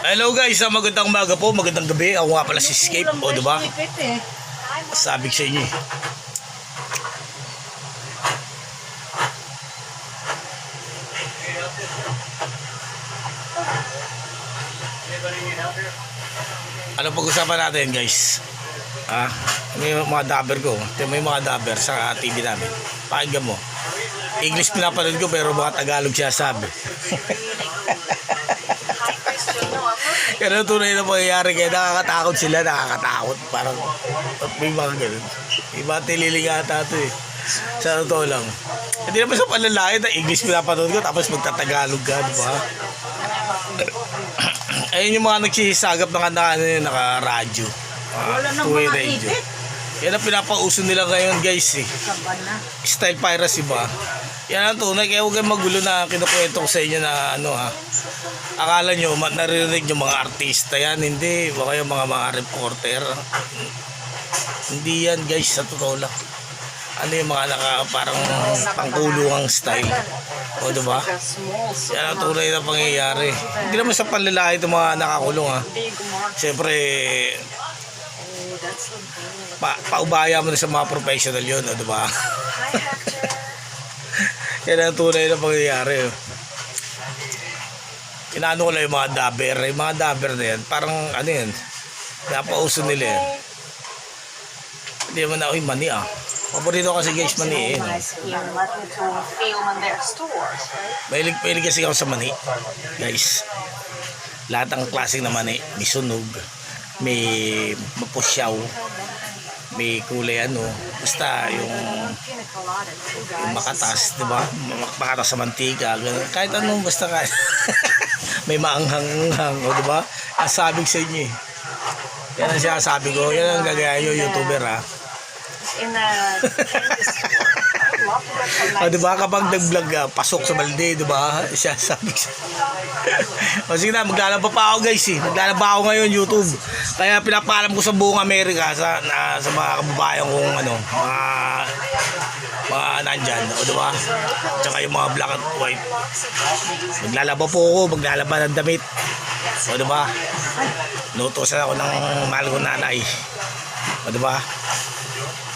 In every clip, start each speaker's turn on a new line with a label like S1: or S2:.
S1: Hello guys, magandang umaga po, magandang gabi. Ako nga pala si Escape, o diba? Sabi ko sa inyo eh. Ano pag-usapan natin guys? May mga dabber ko. May mga dabber sa TV namin. Pakinggan mo. English pinapanood ko pero mga Tagalog siya sabi. Kaya tunay na pangyayari, kaya nakakatakot sila, nakakatakot. Parang may mga ganun. Iba tililing ata ito eh. Sa totoo lang. Hindi naman sa panlalaki na English pinapanood ko tapos magtatagalog ka, diba? Ayun yung mga nagsisagap ng naka-radyo. Two-way radio. Yan ang pinapauso nila ngayon guys eh. Style piracy ba? Yan ang tunay, kaya huwag kayong magulo na kinukwento ko sa inyo na akala nyo, naririnig yung mga artista yan. Hindi, baka yung mga reporter. Hindi yan guys, sa totoo lang. Ano yung mga parang pangkulungang style. O diba? Yan ang tunay na pangyayari. Hindi naman sa panlalaki itong mga nakakulong ha. Siyempre, paubaya mo na sa mga professional yun, o diba? Yan ang tunay na pangyayari. Inaano ko lang yung mga dabber. Yung mga dabber na yan, parang ano yan, napauso nila yan. Hindi naman na, mani ah. Paborito kasi guys mani eh. Mahilig kasi ako sa mani. Guys, lahat ng klaseng na mani, may sunog, may mapusyaw, may kulay basta yung makatas, diba? Makatas sa mantika, kahit anong basta kahit may maanghang-anghang, diba? Asabig sa inyo eh. Yan ang sinasabi ko, yan ang gagaya yung YouTuber ha. Diba kapag nag-vlog pasok sa balde, diba? Siya sabi ko. O sige na, maglalaba pa ako guys eh. Maglalaba ako ngayon YouTube. Kaya pinapaalam ko sa buong Amerika sa mga kababayan kong mga nandyan, o diba? Tsaka yung mga black and white. Maglalaba po ako, maglalaba ng damit. O diba? Nutosan ako ng mahal kong nanay. O diba?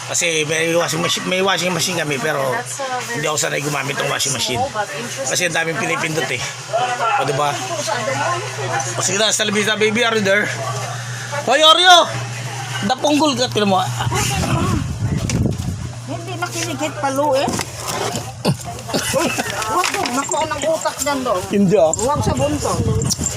S1: Kasi may washing machine kami pero hindi ako sanay gumamit ng washing machine. Kasi ang daming pinipindot eh. O diba? O sige na, Salvisa baby, are you there? Hoy Oreo! Dapunggol ka, tinan mo.
S2: Hindi nakinigit palo eh. Uy, huwag doon, nakuha ng utak dyan doon.
S1: Hindi ah.
S2: Huwag sa bunto.